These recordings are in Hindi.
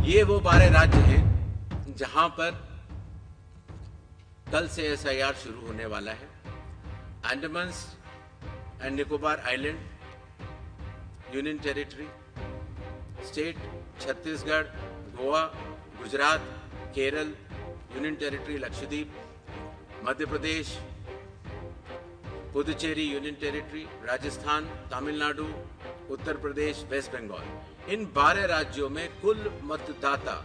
ये वो 12 राज्य हैं जहां पर कल से एसआईआर शुरू होने वाला है। Andaman and Nicobar island, union territory, state Chhattisgarh, Goa, Gujarat, Kerala, union territory Lakshadweep, Madhya Pradesh, Puducherry union territory, Rajasthan, Tamil Nadu, Uttar Pradesh, West Bengal. इन 12 राज्यों में कुल मतदाता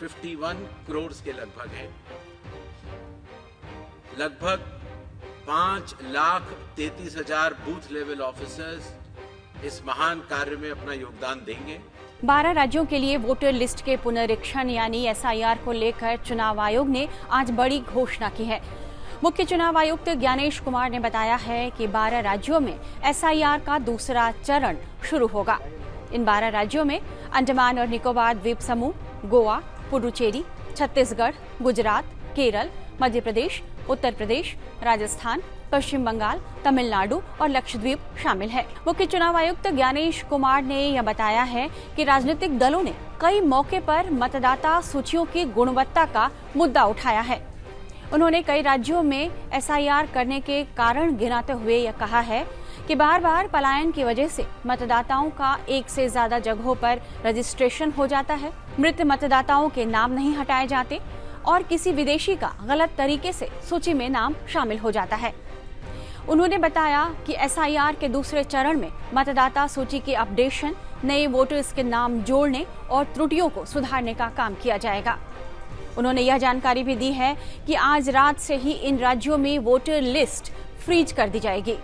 51 करोड़ के लगभग है। लगभग 5,33,000 बूथ लेवल ऑफिसर्स इस महान कार्य में अपना योगदान देंगे। 12 राज्यों के लिए वोटर लिस्ट के पुनरीक्षण यानी एसआईआर को लेकर चुनाव आयोग ने आज बड़ी घोषणा की है। मुख्य चुनाव आयुक्त ज्ञानेश कुमार ने बताया है कि 12 राज्यों में एसआईआर का दूसरा चरण शुरू होगा। इन 12 राज्यों में अंडमान और निकोबार द्वीप समूह, गोवा, पुडुचेरी, छत्तीसगढ़, गुजरात, केरल, मध्य प्रदेश, उत्तर प्रदेश, राजस्थान, पश्चिम बंगाल, तमिलनाडु और लक्षद्वीप शामिल है। मुख्य चुनाव आयुक्त ज्ञानेश कुमार ने यह बताया है कि राजनीतिक दलों ने कई मौके पर मतदाता सूचियों की गुणवत्ता का मुद्दा उठाया है। उन्होंने कई राज्यों में एसआईआर करने के कारण गिनाते हुए यह कहा है कि बार बार पलायन की वजह से मतदाताओं का एक से ज्यादा जगहों पर रजिस्ट्रेशन हो जाता है, मृत मतदाताओं के नाम नहीं हटाए जाते और किसी विदेशी का गलत तरीके से सूची में नाम शामिल हो जाता है। उन्होंने बताया कि एसआईआर के दूसरे चरण में मतदाता सूची की अपडेशन, नए वोटर्स के नाम जोड़ने और त्रुटियों को सुधारने का काम किया जाएगा। उन्होंने यह जानकारी भी दी है कि आज रात से ही इन राज्यों में वोटर लिस्ट फ्रीज कर दी जाएगी।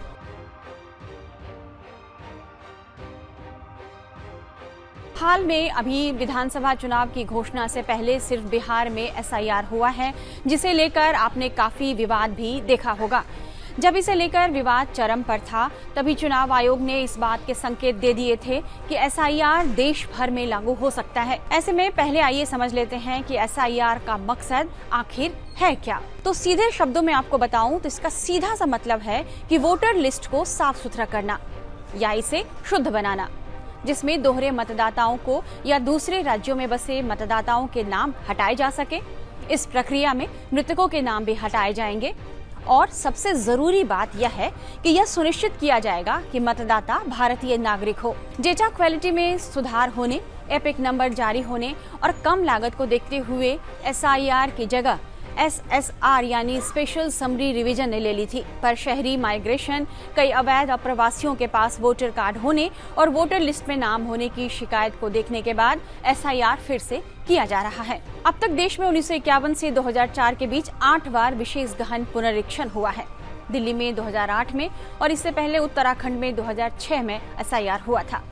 हाल में अभी विधानसभा चुनाव की घोषणा से पहले सिर्फ बिहार में एसआईआर हुआ है, जिसे लेकर आपने काफी विवाद भी देखा होगा। जब इसे लेकर विवाद चरम पर था, तभी चुनाव आयोग ने इस बात के संकेत दे दिए थे कि एसआईआर देश भर में लागू हो सकता है। ऐसे में पहले आइए समझ लेते हैं कि एसआईआर का मकसद आखिर है क्या। तो सीधे शब्दों में आपको बताऊं तो इसका सीधा सा मतलब है कि वोटर लिस्ट को साफ सुथरा करना या इसे शुद्ध बनाना, जिसमें दोहरे मतदाताओं को या दूसरे राज्यों में बसे मतदाताओं के नाम हटाए जा सके। इस प्रक्रिया में मृतकों के नाम भी हटाए जाएंगे और सबसे जरूरी बात यह है कि यह सुनिश्चित किया जाएगा कि मतदाता भारतीय नागरिक हो। डेटा क्वालिटी में सुधार होने, एपिक नंबर जारी होने और कम लागत को देखते हुए एसआईआर की जगह एसएसआर यानी स्पेशल समरी रिवीजन ने ले ली थी। पर शहरी माइग्रेशन, कई अवैध अप्रवासियों के पास वोटर कार्ड होने और वोटर लिस्ट में नाम होने की शिकायत को देखने के बाद एसआईआर फिर से किया जा रहा है। अब तक देश में 1951 से 2004 के बीच 8 बार विशेष गहन पुनरीक्षण हुआ है। दिल्ली में 2008 में और इससे पहले उत्तराखंड में 2006 में एसआईआर हुआ था।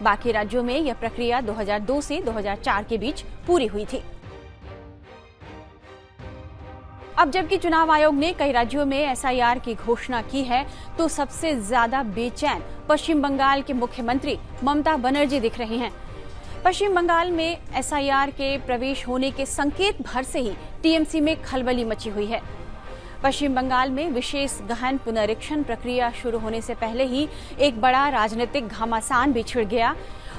बाकी राज्यों में यह प्रक्रिया 2002 से 2004 के बीच पूरी हुई थी। अब जबकि चुनाव आयोग ने कई राज्यों में एसआईआर की घोषणा की है, तो सबसे ज्यादा बेचैन पश्चिम बंगाल के मुख्यमंत्री ममता बनर्जी दिख रही हैं। पश्चिम बंगाल में एसआईआर के प्रवेश होने के संकेत भर से ही टीएमसी में खलबली मची हुई है। पश्चिम बंगाल में विशेष गहन पुनरीक्षण प्रक्रिया शुरू होने से पहले ही एक बड़ा राजनीतिक घमासान भी छिड़ गया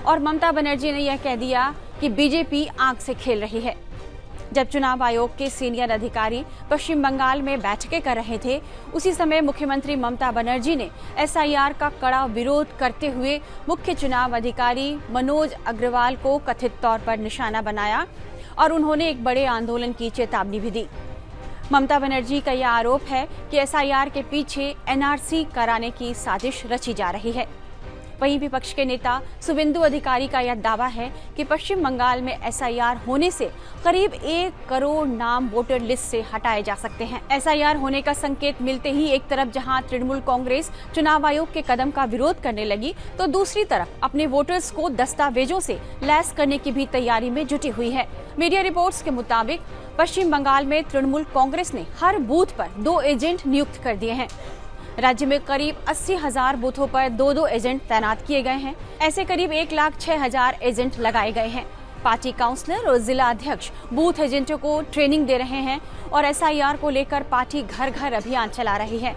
और ममता बनर्जी ने यह कह दिया कि बीजेपी आग से खेल रही है। जब चुनाव आयोग के सीनियर अधिकारी पश्चिम बंगाल में बैठकें कर रहे थे, उसी समय मुख्यमंत्री ममता बनर्जी ने एसआईआर का कड़ा विरोध करते हुए मुख्य चुनाव अधिकारी मनोज अग्रवाल को कथित तौर पर निशाना बनाया और उन्होंने एक बड़े आंदोलन की चेतावनी भी दी। ममता बनर्जी का यह आरोप है कि एसआईआर के पीछे एनआरसी कराने की साजिश रची जा रही है। वहीं विपक्ष के नेता शुवेंदु अधिकारी का यह दावा है कि पश्चिम बंगाल में एसआईआर होने से करीब 1 करोड़ नाम वोटर लिस्ट से हटाए जा सकते हैं। एसआईआर होने का संकेत मिलते ही एक तरफ जहां तृणमूल कांग्रेस चुनाव आयोग के कदम का विरोध करने लगी, तो दूसरी तरफ अपने वोटर्स को दस्तावेजों से लैस करने की भी तैयारी में जुटी हुई है। मीडिया रिपोर्ट्स के मुताबिक पश्चिम बंगाल में तृणमूल कांग्रेस ने हर बूथ पर 2 एजेंट नियुक्त कर दिए हैं। राज्य में करीब 80,000 बूथों पर 2-2 एजेंट तैनात किए गए हैं। ऐसे करीब 1,06,000 एजेंट लगाए गए हैं। पार्टी काउंसलर और जिला अध्यक्ष बूथ एजेंटों को ट्रेनिंग दे रहे हैं और एसआईआर को लेकर पार्टी घर घर अभियान चला रही है।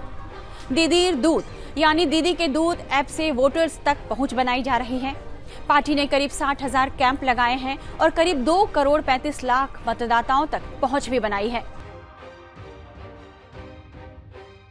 दीदी दूध यानी दीदी के दूध ऐप से वोटर्स तक पहुंच बनाई जा रही है। पार्टी ने करीब 60,000 कैंप लगाए हैं और करीब 2 करोड़ 35 लाख मतदाताओं तक पहुंच भी बनाई है।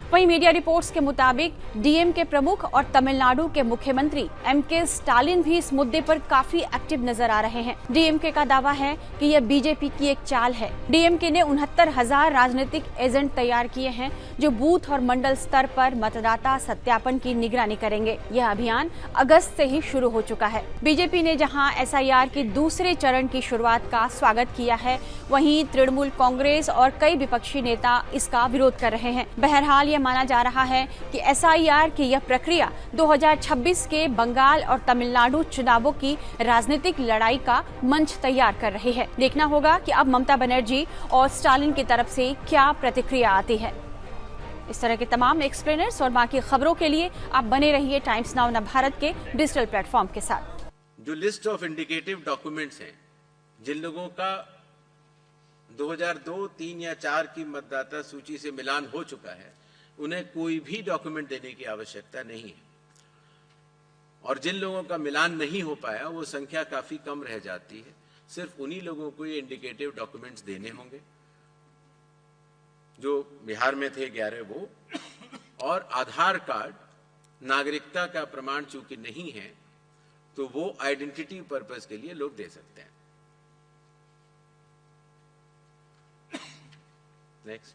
वहीं मीडिया रिपोर्ट्स के मुताबिक डीएमके प्रमुख और तमिलनाडु के मुख्यमंत्री एमके स्टालिन भी इस मुद्दे पर काफी एक्टिव नजर आ रहे हैं। डीएमके का दावा है कि यह बीजेपी की एक चाल है। डीएमके ने 69,000 राजनीतिक एजेंट तैयार किए हैं जो बूथ और मंडल स्तर पर मतदाता सत्यापन की निगरानी करेंगे। यह अभियान अगस्त से ही शुरू हो चुका है। बीजेपी ने जहां एसआईआर के दूसरे चरण की शुरुआत का स्वागत किया है, वहीं तृणमूल कांग्रेस और कई विपक्षी नेता इसका विरोध कर रहे हैं। बहरहाल यह माना जा रहा है कि एसआईआर की यह प्रक्रिया 2026 के बंगाल और तमिलनाडु चुनावों की राजनीतिक लड़ाई का मंच तैयार कर रही है। देखना होगा कि अब ममता बनर्जी और स्टालिन की तरफ से क्या प्रतिक्रिया आती है। इस तरह के तमाम एक्सप्लेनर्स और बाकी खबरों के लिए आप बने रहिए टाइम्स नाउ भारत के डिजिटल प्लेटफॉर्म के साथ। जो लिस्ट ऑफ इंडिकेटिव डॉक्यूमेंट्स हैं, जिन लोगों का 2002, 3 या 4 की मतदाता सूची से मिलान हो चुका है, उन्हें कोई भी डॉक्यूमेंट देने की आवश्यकता नहीं है। और जिन लोगों का मिलान नहीं हो पाया, वो संख्या काफी कम रह जाती है। सिर्फ उन्हीं लोगों को ये इंडिकेटिव डॉक्यूमेंट्स देने होंगे जो बिहार में थे 11 वो, और आधार कार्ड नागरिकता का प्रमाण चूंकि नहीं है तो वो आइडेंटिटी पर्पस के लिए लोग दे सकते हैं। नेक्स्ट,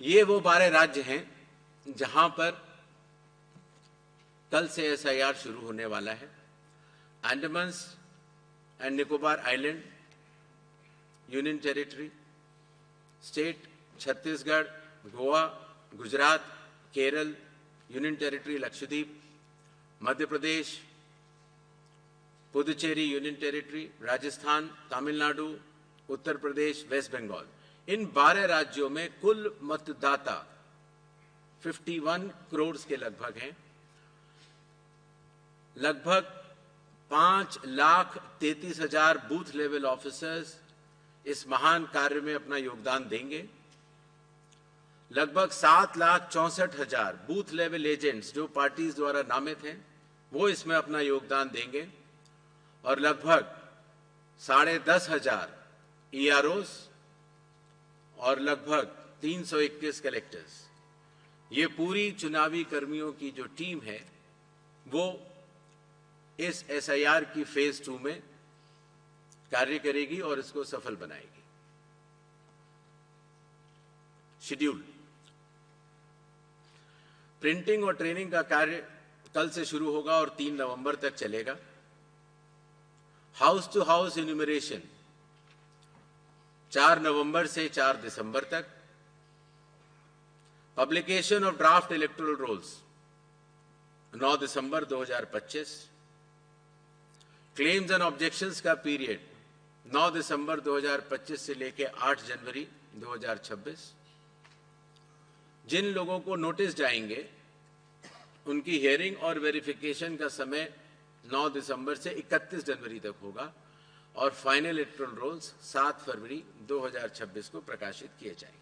ये वो 12 राज्य हैं जहां पर कल से एसआईआर शुरू होने वाला है। Andaman and Nicobar island union territory, state Chhattisgarh, Goa, Gujarat, Kerala, union territory Lakshadweep, Madhya Pradesh, Puducherry union territory, Rajasthan, Tamil Nadu, Uttar Pradesh, West Bengal, इन 12 राज्यों में कुल मतदाता 51 करोड़ के लगभग हैं। लगभग 5,33,000 बूथ लेवल ऑफिसर्स इस महान कार्य में अपना योगदान देंगे। लगभग 7,64,000 बूथ लेवल एजेंट्स जो पार्टीज द्वारा नामित हैं, वो इसमें अपना योगदान देंगे। और लगभग 10,500 ईआरओस और लगभग 321 कलेक्टर्स, ये पूरी चुनावी कर्मियों की जो टीम है वो इस एसआईआर की फेज 2 में कार्य करेगी और इसको सफल बनाएगी। शेड्यूल, प्रिंटिंग और ट्रेनिंग का कार्य कल से शुरू होगा और 3 नवंबर तक चलेगा। House to house enumeration 4 November से 4 दिसंबर तक। Publication of draft electoral rolls 9 December 2025। Claims and objections का पीरियड 9 दिसंबर 2025 से लेकर 8 जनवरी 2026। जिन लोगों को नोटिस जाएंगे उनकी हियरिंग और वेरिफिकेशन का समय 9 दिसंबर से 31 जनवरी तक होगा और फाइनल इलेक्टोरल रोल्स 7 फरवरी 2026 को प्रकाशित किए जाएंगे।